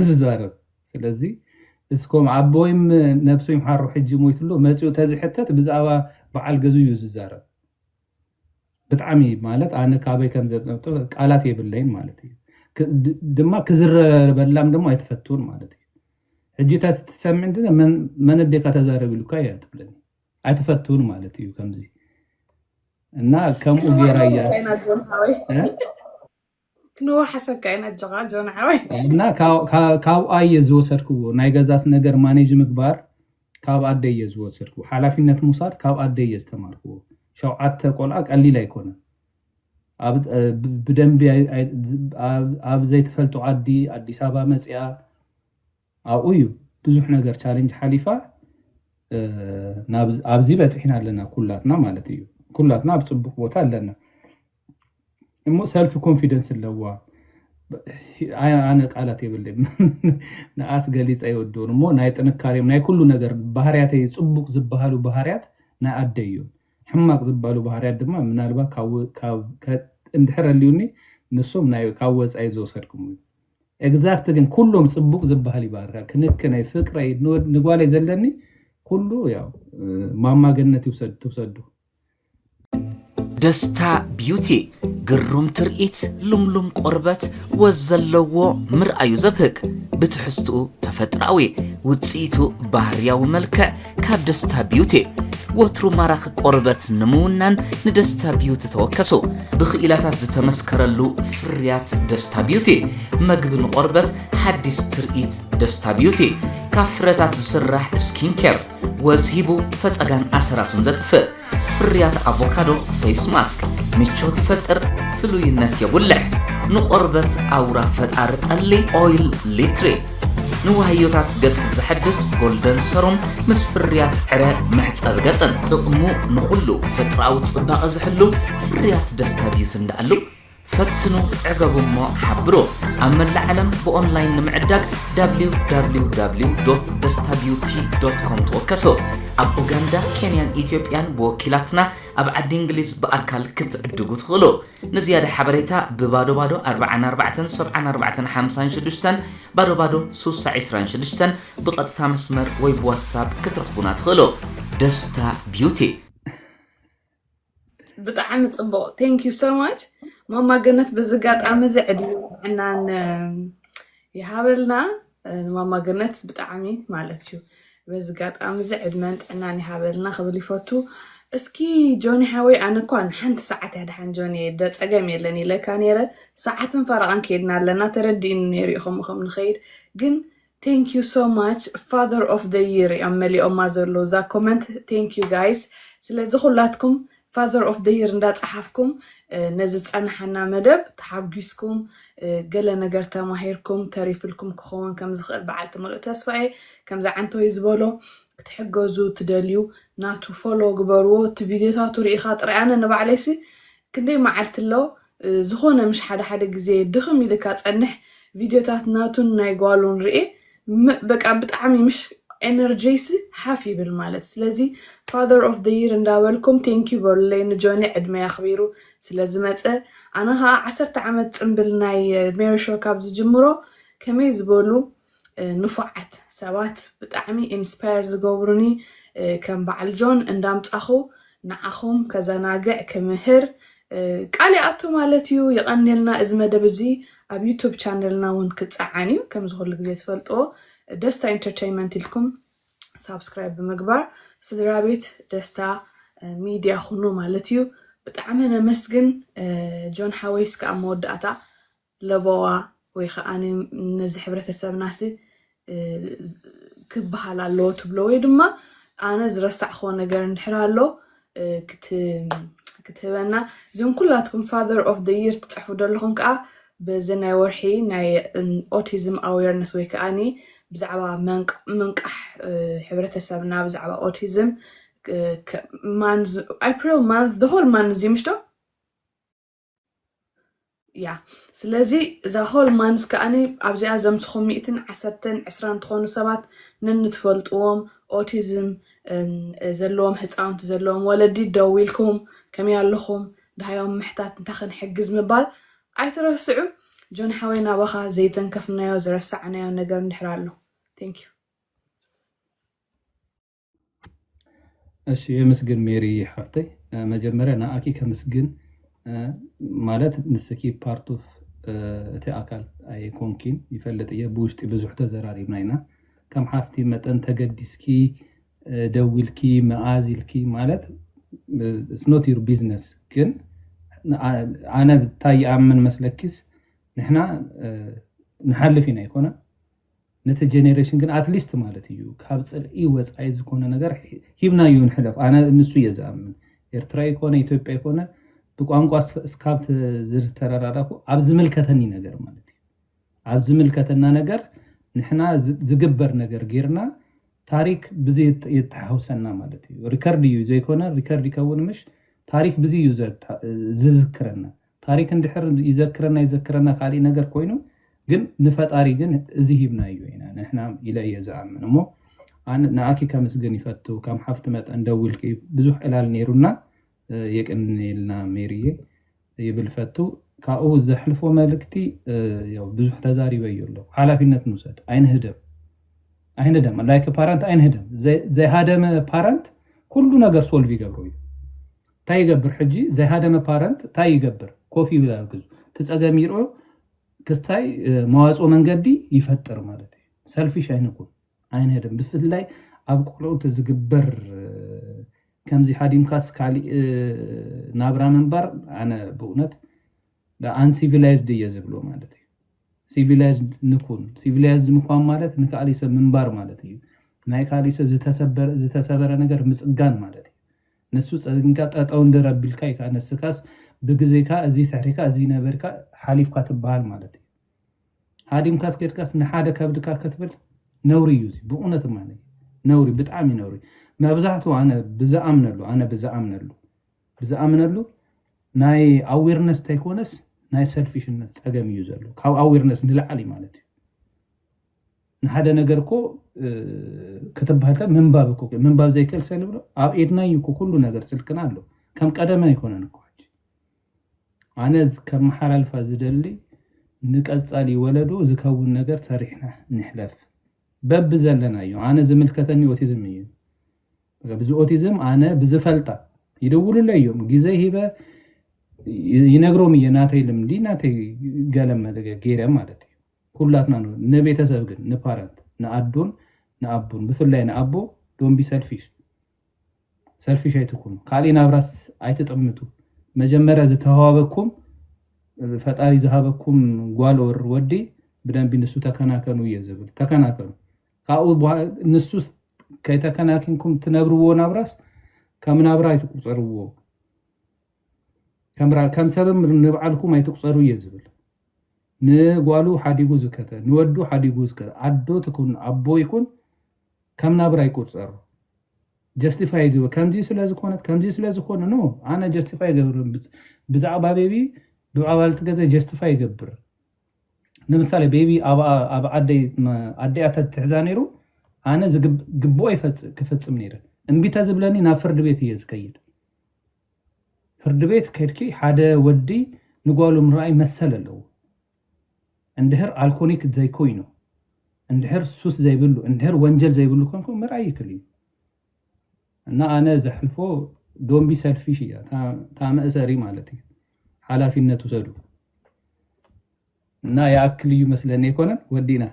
ዝዛረብ ስለዚ እስኮም አቦይም ነብሶይም ሓሩ ሕጂ ሞይትሎ መጽዩ ተዝሕተት ብዛዕባ በዓል ገዙ እዩ ዝዛረብ ብጣዕሚ ማለት አነ ካበይ ከም ዘጠምጦ ቃላት የብለይን ማለት እዩ ድማ ክዝረ በላም ደግሞ አይተፈቱን ማለት እዩ እጂታ ስትሰምዕ እንደ መን ደካ ተዛረብልኩ ያትብለኝ አይተፈቱን ማለት እዩ ከምዚ እና ከምኡ ጌራያ كنو حسب كائنات جون عوي እና ካብ አየ ዝወሰድኩ ናይ ገዛስ ነገር ማኔጅ ምግባር ካብ አደየ ዝወሰድኩ ሓላፊነት ሙሳድ ካብ አደየ ዝተማርኩ ሸውዓተ ቆልዓ ቀሊል አይኮነ بدنبي اب زي تفلتو عدي ادي سابا مصيا اويو بزح ነገር ቻሌንጅ ሓሊፋ ኣብዚ በጽሕና ኣለና ኩላትና ማለት እዩ ኩላትና ብጽቡቅ ቦታ ኣለና እሞ ሰልፍ ኮንፊደንስ ኣለዋ አነ ቃላት ይብልም ናአስ ገሊጽ አይወዶን እሞ ናይ ጥንካሬም ናይ ኩሉ ነገር ባህሪያት ጽቡቅ ዝባሃሉ ባህሪያት ናይ አደዩ ሕማቅ ዝባሉ ባህሪያት ድማ ምናልባ ካብ እንድሕረልዩኒ ንሶም ናይ ካወጽ አይዞሰርኩም ኤግዛክት ግን ኩሎም ጽቡቅ ዝባሃል ይባርካ ክንከናይ ፍቅራይ ንጓላይ ዘለኒ ኩሉ ያው ማማገነት ይውሰዱ ደስታ ቢዩቲ ግሩም ትርኢት ሉምሉም ቆርበት ወዘለዎ ምርአዩ ዘብህግ ብትሕስትኡ ተፈጥራዊ ውጽኢቱ ባህርያዊ መልክዕ ካብ ደስታ ቢዩቲ ወትሩ ማራኺ ቆርበት ንምውናን ንደስታ ቢዩቲ ተወከሱ ብኽኢላታት ዝተመስከረሉ ፍርያት ደስታ ቢዩቲ መግብን ቆርበት ሓዲስ ትርኢት ደስታ ቢዩቲ ካብ ፍረታት ዝስራሕ ስኪን ኬር ወዝሂቡ ፈጸጋን ኣሰራቱን ዘጥፍእ ፍርያት አቮካዶ ፌስ ማስክ ምቾት ይፈጥር ፍሉይነት የቡልዕ ንቆርበት አውራ ፈጣር ጠሊ ኦይል ሊትሪ ንዋህዮታት ገጽ ዝሕድስ ጎልደን ሰሩም ምስ ፍርያት ዕረ ምሕጸብ ገጽን ጥቕሙ ንኹሉ ፈጥራዊ ጽባቐ ዝሕሉ ፍርያት ደስታ ቢዩቲ እንዳኣሉ ፈትኑ ዕገቡሞ ሓብሮ ኣብ መላእ ዓለም ብኦንላይን ንምዕዳግ www.destabeauty.com ተወከሶ ኣብ ኡጋንዳ ኬንያን ኢትዮጵያን ብወኪላትና ኣብ ዓዲ እንግሊዝ ብኣካል ክትዕድጉ ትኽእሉ ንዝያደ ሓበሬታ ብባዶ ባዶ 44 74 56 ባዶ ባዶ 326 ብቐጥታ መስመር ወይ ብዋትስኣፕ ክትረኽቡና ትኽእሉ ደስታ ቢዩቲ ብጣዕሚ ጽቡቕ thank you so much ماما قنت بزقاطعم زعدو عنان يهابلنا ماما قنت بطعمي مالتشو بزقاطعم زعد منت عنان يهابلنا خبلي فوتو اسكي جوني حاوي انا كون حنت ساعات هذا حن جوني دا صقم يلني لكانيره ساعات فرقان كيدنا لنا تردين نريخم خم نخير جن thank you so much father of the year املي امازرلو ذا كومنت thank you guys ስለዚ ሁላትኩም father of the year እንዳጽሐፍኩም ነዚ ጻንሐና መደብ ተሓጊስኩም ገለ ነገር ተማሂርኩም ተሪፍልኩም ክኾን ከም ዝኽእል በዓል ተመልኦ ተስፋዬ ከምዛ ዓንቶ ይዝበሎ ክትሕገዙ ትደልዩ ናቱ ፎሎ ግበርዎ እቲ ቪድዮታቱ ሪኢኻ ጥራያነ ንባዕለይሲ ክንደይ መዓልቲ ኣሎ ዝኾነ ምሽ ሓደ ግዜ ድኽም ኢልካ ጸንሕ ቪድዮታት ናቱን ናይ ጓሉን ርኢ በቃ ብጣዕሚ ምሽ ኤነርጂስ ሓፊ ብል ማለት ስለዚህ father of the year እንዳበልኩም thank you በለይ ንጆኒ ዕድመ ያኽቢሩ ስለዚ መጸ ኣነኻ 10 ዓመት ጽምብል ናይ ሜሪ ሾው ካብ ዝጅምሮ ከመይ ዝበሉ ንፉዓት ሰባት ብጣዕሚ ኢንስፓየር ዝገብሩኒ ከም በዓል ጆን እንዳምጻኹ ንዓኹም ከዘናግዕ ክምህር ቃሊኣቱ ማለት እዩ ይቐንልና እዚ መደብ እዚ ኣብ ዩቲዩብ ቻነልና ውን ክጻዓኒ ከም ዝኹሉ ግዜ ትፈልጥዎ ደስታ ኢንተርቴይንመንት ኢልኩም ሰብስክራይብ ብምግባር ስድራቤት ደስታ ሚዲያ ሁኑ ማለት እዩ ብጣዕሚ ነመስግን ጆን ሓወይስ ከዓ መወዳእታ ለቦዋ ወይ ከዓኒ ነዚ ሕብረተሰብናሲ ክበሃል ኣለዎ ትብሎ ወይ ድማ ኣነ ዝረሳዕኽዎ ነገር እንድሕር ኣሎ ክትህበና እዚኦም ኩላትኩም father of the year ትጽሕፉ ደለኹም ከዓ በዚ ናይ ወርሒ ናይ ኦቲዝም awareness ወይ ከዓኒ بزعبا منقح ሕብረተሰብና بزعبا autism month April month the whole month زيمشتو يا ስለዚ the whole month كأني أبزي زمسخم 110 تخونو سبات ننتفلطوم autism زلوم ህፃውንቲ زلوم ولدي داويلكم كم يالخم دهيوم محتاج نتخن حجز مبال አይተረስዑ ጆን ሓወይና ባኻ ዘይተንከፍናዮ ዝረሳዕናዮ ነገር እንድሕራለሁ thank you እሺ የመስግን ሜሪ ሓፍተይ መጀመሪያ ናአኪ ከመስግን ማለት ንስኪ ፓርት ኦፍ እቲ አካል አይ ኮንኪን ይፈልጥ የቡሽቲ ብዙሕ ተዘራሪብና ኢና ከም ሓፍቲ መጠን ተገዲስኪ ደውልኪ መዓዝልኪ ማለት it's not your business ግን አነ ታይአምን መስለኪስ ንሕና ንሓልፊና ይኮነ ነቲ ጀነሬሽን ግን አትሊስት ማለት እዩ ካብ ጽልኢ ወጻይ ዝኾነ ነገር ሂብና ይሁን ሕለፍ አነ ንሱ የዛምን ኤርትራ ይኮነ ኢትዮጵያ ይኮነ ብቋንቋ ስካብት ዝተራራዳኩ ኣብ ዝምልከተኒ ነገር ማለት እዩ ኣብ ዝምልከተና ነገር ንሕና ዝግበር ነገር ጌርና ታሪክ ብዚ ይተሓውሰና ማለት እዩ ሪከርድ እዩ ዘይኮነ ሪከርድ ይከውን ምሽ ታሪክ ብዚ እዩ ዝዝክረና ታሪክ እንድሕር ይዘክረና ካሊ ነገር ኮይኑ ግን ንፈጣሪ ግን እዚ ሂብና እዩ ኢና ንሕና ኢለየ ዝኣምን እሞ ኣነ ንኣኪ ከምስግን ይፈቱ ከም ሓፍቲ መጠን ደውልኪ ብዙሕ ዕላል ነይሩና የቅንልና ሜሪዬ ይብል ፈቱ ካብኡ ዘሕልፎ መልእክቲ ያው ብዙሕ ተዛሪበ ይሎ ሓላፊነት ንውሰድ አይንህደም ላይክ ፓረንት አይንህደም ዘይሃደመ ፓረንት ኩሉ ነገር ሶልቭ ይገብሩ እዩ ታይ ይገብር ሕጂ ዘይሃደመ ፓረንት ታይ ይገብር ኮፊ ይብላል ግዙ ተጸገም ይሮ ክስታይ መዋጾ መንገዲ ይፈጥር ማለት እዩ ሰልፊሽ አይንህደም ብፍላይ ኣብ ቆልዑት ዝግበር ከምዚ ሓዲምካስ ካሊ ናብራ መንበር ኣነ ብእውነት አንሲቪላይዝድ እየዝብሎ ማለት እዩ ሲቪላይዝድ ንኩን ሲቪላይዝድ ምኳን ማለት ንካሊ ሰብ መንበር ማለት እዩ ናይ ካሊ ሰብ ዝተሰበረ ነገር ምጽጋን ማለት እዩ ነሱ ጸግንካ ጠጠው እንደረብልካ ይካነስካስ ብግዜካ እዚ ሰሕሪካ እዚ ነበርካ ሓሊፍካ ትበሃል ማለት እዩ ሓዲምካስ ከድካስ ንሓደ ከብድካ ክትብል ነውሪ እዩ ብእውነት ማለት ነውሪ ብጣዕሚ ነውሪ መብዛሕቱ ኣነ ብዛኣምነሉ ናይ ኣዌርነስ ታይኮነስ ናይ ሰልፊሽነት ጸገም እዩ ዘሎ ካብ ኣዌርነስ ንላዕሊ ማለት እዩ ንሓደ ነገር እኮ ክትበሃልከ ምንባብ ዘይክእል ሰብ ብሎ ኣብ ኤድና እዩ ኩሉ ነገር ስልክና ኣሎ ከም ቀደመ ይኮነን እኮ ኣነ ከም መሓላልፋ ዝደሊ ንቀጻሊ ወለዶ ዝከውን ነገር ሰሪሕና ንሕለፍ በብ ዘለና እዩ ኣነ ዝምልከተኒ ኦቲዝም እዩ ብዙ ኦቲዝም ኣነ ብዝፈልጣ ይደውሉልኝ እዮም ግዜ ሂበ ይነግሮም የናተይ ልምዲ ናተይ ገለመ ገይረ ማለት እዩ ኩላትና ነው ንቤተሰብ ግን ንፓረንት ንኣዶን ንኣቦን ብፍላይ ንኣቦ ዶን ቢ ሰልፊሽ አይትኩኑ ካሊ ናብራስ አይትጥምቱ መጀመሪያ ዝተዋበኩም ፈጣሪ ዝሃበኩም ጓልወር ወዲ ብደንቢ ንሱ ተከናከኑ የዝብል ተከናከኑ ካኡ ንሱ ከይተከናከንኩም ትነብርዎ ናብራስ ከም ናብራ አይትቁጸርዎ ከም ሰብም ንብዓልኩም አይትቁጸሩ የዝብል ንጓሉ ሓዲጉ ዝከተ ንወዱ ሓዲጉ ዝከተ ኣዶ ትኩን ኣቦ ይኩን ከም ናብራ ይቁጸሩ ጀስቲፋይ ግበ ከምዚ ስለዝኮነ ነው ኣነ ጀስቲፋይ ገብር ብዛዕባ ቤቢ ብዓባልት ገዘ ጀስቲፋይ ይገብር ለምሳሌ ቤቢ ኣብ ኣደያታት ትሕዛ ነይሩ ኣነ ዝግቦ ክፈጽም ነይረ እንቢታ ዝብለኒ ናብ ፍርድ ቤት እየ ዝከይድ ፍርድ ቤት ከድኪ ሓደ ወዲ ንጓሉ ምራይ መሰል ኣለዎ እንድሕር ኣልኮኒክ ዘይኮይኑ እንድሕር ሱስ ዘይብሉ እንድሕር ወንጀል ዘይብሉ ኮንኩ ምራይ ይክልዩ እና ኣነ ዘሕልፎ ዶን ቢ ሰልፊሽ እያ ታመእሰሪ ማለት እዩ ሓላፊነት ውሰዱ እና ያክል እዩ መስለኒ ይኮነን ወዲና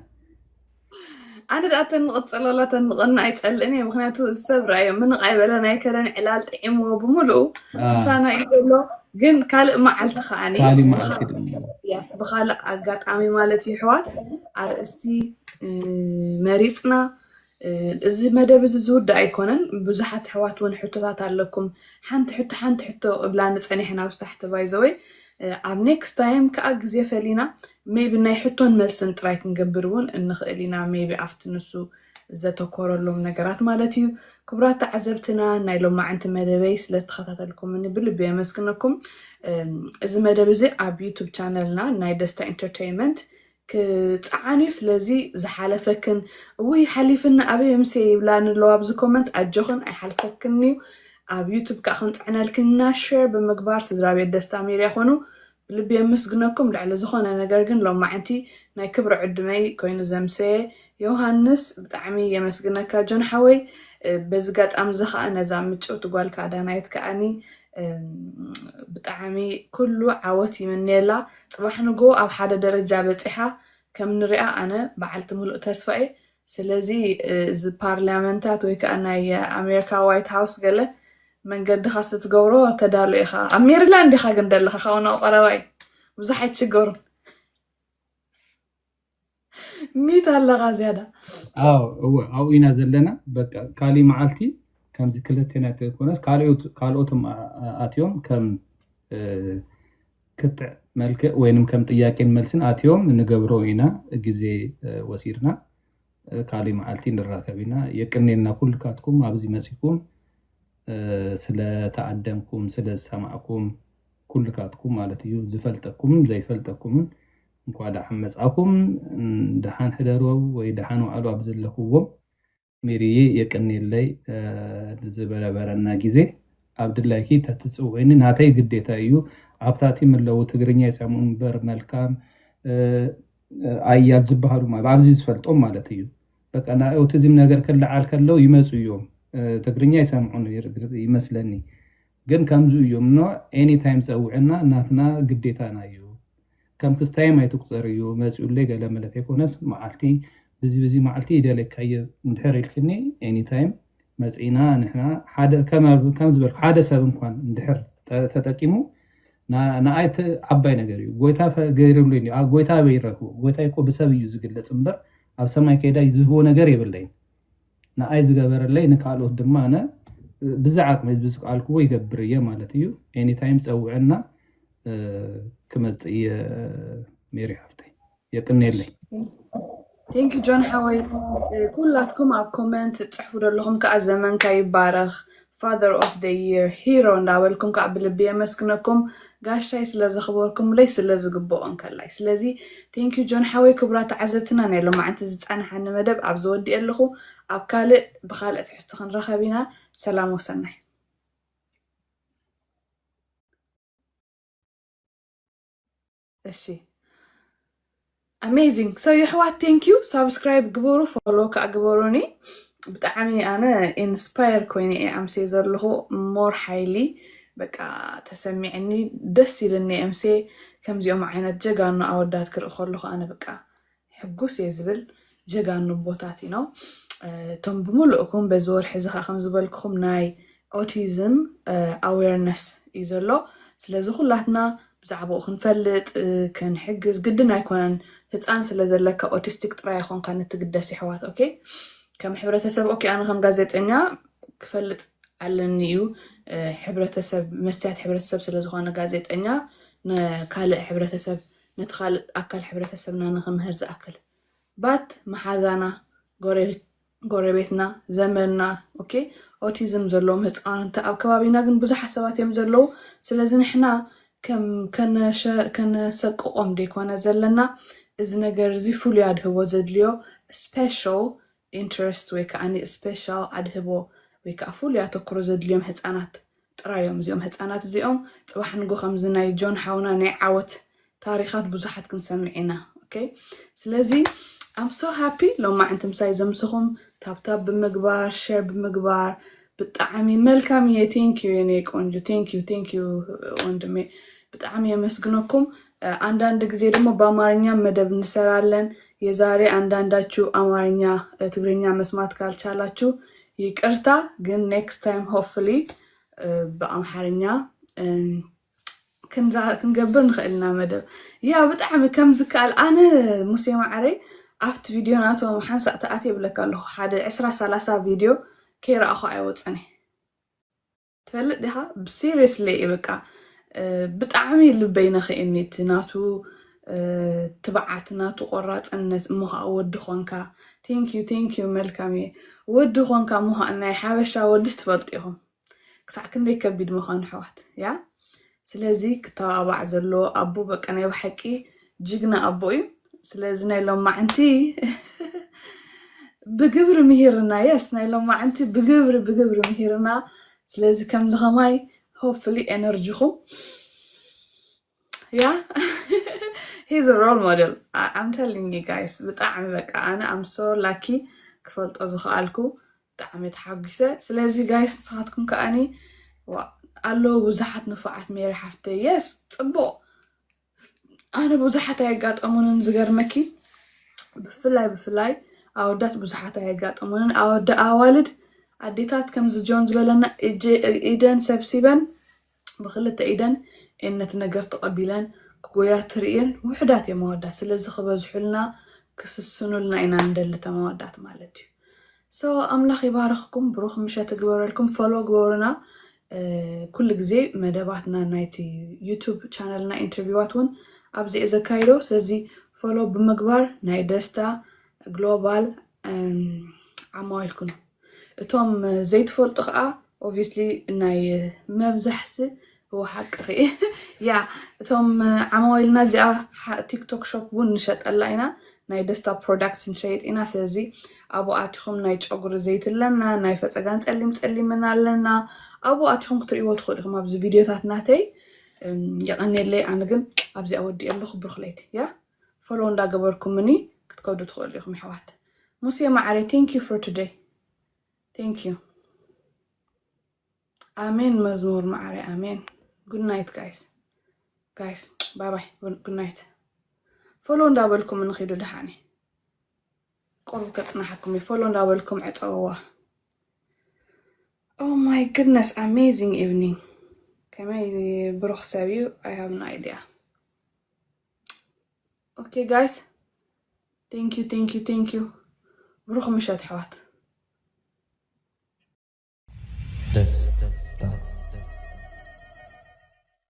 ኣነ ዳተን ንቕጽለላ ተንቕና ኣይጸልእኒ ምክንያቱ ሰብ ራእዮ ምን ቃይበለ ናይ ከለን ዕላል ጥዒምዎ ብምሉእ ምሳና ይብሎ ግን ካልእ መዓልቲ ከኣኒ ብካልእ ኣጋጣሚ ማለት እዩ ሕዋት ኣርእስቲ መሪፅና እዚ መደብ እዚ ዝውድእ ኣይኮነን ብዙሓት ሕዋት እውን ሕቶታት ኣለኩም ሓንቲ ሕቶ እብላ ንፀኒሕና ብስታሕቲ ባይዘወይ ኣብ ኔክስት ታይም ከዓ ግዜ ፈሊና ሜቢ ናይ ሕቶን መልስን ጥራይ ክንገብር እውን እንኽእል ኢና ሜቢ ኣብቲ ንሱ ዘተኮረሎም ነገራት ማለት እዩ ክቡራት ተዓዘብትና ናይ ሎማዓንቲ መደበይ ስለተኸታተልኩም ብልቢ የመስግነኩም እዚ መደብ እዚ ኣብ ዩቱብ ቻነልና ናይ ደስታ ኢንተርቴይንመንት ክፀዓንዩ ስለዚ ዝሓለፈክን ውይ ሓሊፍና ኣበይ ምሴ ይብላ ንለዋ ኣብዚ ኮመንት ኣጆኽን ኣይሓልፈክን እዩ ኣብ ዩቱብ ከዓ ክንፅዕነልክና ሼር ብምግባር ስድራቤት ደስታ ሚድያ ኮኑ ብልቢ የመስግነኩም ልዕሊ ዝኾነ ነገር ግን ሎማዓንቲ ናይ ክብሪ ዕድመይ ኮይኑ ዘምሰየ ዮሃንስ ብጣዕሚ የመስግነካ ጆን ሓወይ በዚ ጋጣም እዚ ከዓ ነዛ ምጭውቲ ጓልካ ዳናይት ከዓኒ ብጣዕሚ ኩሉ ዓወት ይምነየላ ፅባሕ ንጎ ኣብ ሓደ ደረጃ በፂሓ ከም ንሪኣ ኣነ በዓልቲ ሙሉእ ተስፋ እየ ስለዚ እዚ ፓርላመንታት ወይ ከዓ ናይ ኣሜሪካ ዋይት ሃውስ ገለ መንገድኻ ስትገብሮ ተዳሉ ኢኻ ኣብ ሜሪላንድ ኢኻ ግን ደለኻ ካብኡ ናብኡ ቀረባ እዩ ብዙሕ ኣይትሽገሩን ሚት ኣለኻ ዝያዳ ኣብኡ ኢና ዘለና በቃ ካሊእ መዓልቲ ከምዚ ክልቴና ተኮነስ ካልኦትም ኣትዮም ከም ክትዕ መልክዕ ወይንም ከም ጥያቄን መልስን ኣትዮም ንገብሮ ኢና ግዜ ወሲድና ካሊ መዓልቲ ንራከብ ኢና የቅኔና ኩልካትኩም ኣብዚ መሲኩም ስለ ተዓደምኩም ስለ ሰማዕኩም ኩልካትኩም ማለት እዩ ዝፈልጠኩም ዘይፈልጠኩም እንኳን ደሓን መጻኩም ደሓን ሕደሮ ወይ ደሓን ዋዕሉ ኣብ ዘለኹዎም ሜሪዬ የቅኔለይ ዝበረበረና ግዜ ኣብ ድላይኪ ተትጽውዕኒ ናተይ ግዴታ እዩ ኣብታቲ ምለው ትግርኛ ይሰምዑ በር መልካም ኣያል ዝበሃሉ ኣብዚ ዝፈልጦም ማለት እዩ በቃ ናይ ኦቲዝም ነገር ከለዓል ከለው ይመጹ እዮም ትግርኛ ይሰምዑ ይመስለኒ ግን ከምዙ እዮም ኖ ኤኒ ታይም ጸውዕና ናትና ግዴታና እዩ ከም ክስታይ ማይትቁጠር እዩ መጽኡለይ ገለ ማለት ይኮነስ መዓልቲ بزي معلتي دالك هي ندحر الكني any time مزعينا نحنا حدا كم زبل حدا سبب كان ندحر تتقيمو نا ايت عباي نغير غويتا فغيرو ليني غويتا بيركو غويتا يكو بسبب يوز ግለጽ እምበር ኣብ ሰማይ ከይዳ ይዝህቦ ነገር የብለኝ ና አይ ዝገበረለይ ንካልኦት ድማ አነ ብዛዓት መዝ ብስቃልኩ ይገብርየ ማለት እዩ any time ጸውዕና ክመጽይ ሜሪ ሃፍተይ የቅኔለይ Thank you John Haway. كلاتكم ኣብ ኮሜንት ጽሕፉ ደለኹም ከኣ ዘመንካ ይባረኽ Father of the Year Hero እንዳበልኩም ከኣ ብልቢ የመስክነኩም ጋሻይ ስለ ዝኽበርኩም ለይ ስለ ዝግብኦን ከላይ ስለዚ Thank you John Haway ክብራት ዓዘብትና ናይ ሎማዓንቲ ዝጻንሓኒ መደብ ኣብ ዝወዲ ኣለኹ ኣብ ካልእ ብኻልእ ትሕዝቶ ክንረኸብ ኢና ሰላም ወሰናይ እሺ Amazing. So you have thank you. Subscribe ግበሩ follow ከግበሩኒ ብጣዕሚ ኣነ inspire ኮይኒ am say ዘለኹ more highly በቃ ተሰሚዕኒ ደስ ይለኒ am say ከምዚኦም ዓይነት ጀጋኑ ኣወዳት ክርኢ ከለኹ ኣነ በቃ ሕጉስ የዝብል ጀጋኑ ቦታት ነው ቶም ብሙሉእኩም በዝወር ሕዝኻ ከም ዝበልኩም ናይ autism awareness ይዘሎ ስለዚ ኩላትና ብዛዕባኡ ክንፈልጥ ክንሕግዝ ግድን ኣይኮነን ህፃን ስለ ዘለካ ኦቲስቲክ ጥራይ ይኾንካ ንትግደስ ይሕዋት ኦኬ ከም ሕብረተሰብ ኦኬ ኣነ ከም ጋዜጠኛ ክፈልጥ ኣለኒ እዩ ሕብረተሰብ መስትያት ሕብረተሰብ ስለ ዝኾነ ጋዜጠኛ ንካልእ ሕብረተሰብ ንትኻልእ ኣካል ሕብረተሰብና ንኽምህር ዝኣክል ባት መሓዛና ጎረቤትና ዘመንና ኦኬ ኦቲዝም ዘለዎም ህፃውንቲ ኣብ ከባቢና ግን ብዙሓት ሰባት እዮም ዘለዉ ስለዚ ንሕና ከም ከነሰቅቆም ደይኮነ ዘለና እዚ ነገር እዚ ፍሉይ ኣድህቦ ዘድልዮ ስፔሻል ኢንትረስት ወይ ከዓኒ ስፔሻል ኣድህቦ ወይ ከዓ ፍሉይ ኣተኩሮ ዘድልዮም ህፃናት ጥራዮም እዚኦም ህፃናት እዚኦም ፅባሕ ንጎ ከምዚ ናይ ጆን ሓውና ናይ ዓወት ታሪኻት ብዙሓት ክንሰምዕ ኢና ኦኬ ስለዚ I'm so happy ሎማዓንቲ ምሳይ ዘምስኹም ታብታብ ብምግባር ሼር ብምግባር ብጣዕሚ መልካም እየ ቴንክ ዩ የኔ ቆንጆ ቴንክ ዩ ወንድሜ በጣም የመስግነኩም አንዳንድ ጊዜ ደግሞ በአማርኛ መደብ እንሰራለን የዛሬ አንዳንዳችሁ አማርኛ ትግርኛ መስማት ካልቻላችሁ ይቅርታ ግን next time hopefully በአማርኛ ክንገብር ንኽእልና መደብ ያ በጣም ከምዝ ካል አነ ሙሴ ማዕሬ after video ናቶም ሓንሳ ተኣት ይብለካለሁ ሓደ 20-30 ቪዲዮ ከይራኣኹ ኣይወፅኒ ትፈልጥ ዲኻ seriously በቃ ብጣዕሚ ልበይና ኸእኒት ናቱ ትብዓት ናቱ ቆራጽነት ሙኻ ወዲ ኾንካ thank you መልካም ወዲ ኾንካ ሙኻ ናይ ሓበሻ ወዲስ ትፈልጥ ኢኹም ክሳዕ ክንደይ ከቢድ ምዃኑ ሕዋት ያ ስለዚ ክተባባዕ ዘሎ ኣቦ በቃ ናይ ብሓቂ ጅግና ኣቦ እዩ ስለዚ ናይ ሎማዓንቲ ብግብሪ ምሂርና yes ናይ ሎማዓንቲ ብግብሪ ምሂርና ስለዚ ከምዚ ኸማይ hopefully energyኹም yeah he's a role model I'm telling you guys بጣዕሚ በቃ ኣነ I'm so lucky ክፈልጦ ዝኽኣልኩ ብጣዕሚ ተሓጊሰ ስለዚ guys ንስኻትኩም ከኣኒ ኣሎ ብዙሓት ንፋዓት ሜሪ ሓፍተይ yes ጽቡቕ ኣነ ብዙሓት ኣይጋጠሙንን ዝገርመኪ ብፍላይ ኣወዳት ብዙሓት ኣይጋጠሙንን ኣዋልድ ኣዴታት ከምዚ ጆን ዝበለና ኢደን ሰብሲበን ብኽልተ ኢደን እነት ነገር ተቐቢለን ክጎያ ትርኢን ውሕዳት እዮም ኣወዳት ስለዚ ክበዝሑልና ክስስኑልና ኢና እንደሊ ተመወዳት ማለት እዩ ሶ ኣምላኽ ይባርኽኩም ብሩኽ ምሸት ግበረልኩም ፎሎ ግበሩና كل جزء مدباتنا نايتي يوتيوب channelنا انترفيوات ون أبزي إذا كايلو سزي فولو بمقبار ناي دستا جلوبال عمايلكم توم زيت فول تقع obviously ناي مبزحسي هو حق خي يا توم عمايلنا زي تيك توك شوب ون نشات قلعنا ناي دستا برودكتس نشيت إنا سزي أبو آتيخم ناي تشعقر زيت لنا ناي فتساقان تقلي منا لنا أبو آتيخم كتريوه تخليكم أبزي فيديوهات ناتي يقني اللي أنا قم أبزي أودي الله خبر خليتي يا فولون دا قبركم مني كتكودوا تخليكم حوات موسيا معري thank you for today thank you آمين مزمور معري آمين good night guys bye bye good night فولون دا بالكم من خيدو دحاني قرب كتنا حكمي فولون دا بالكم عطوا oh my goodness amazing evening كما بروح سابيو I have no idea okay guys thank you بروح مشات حوات this stuff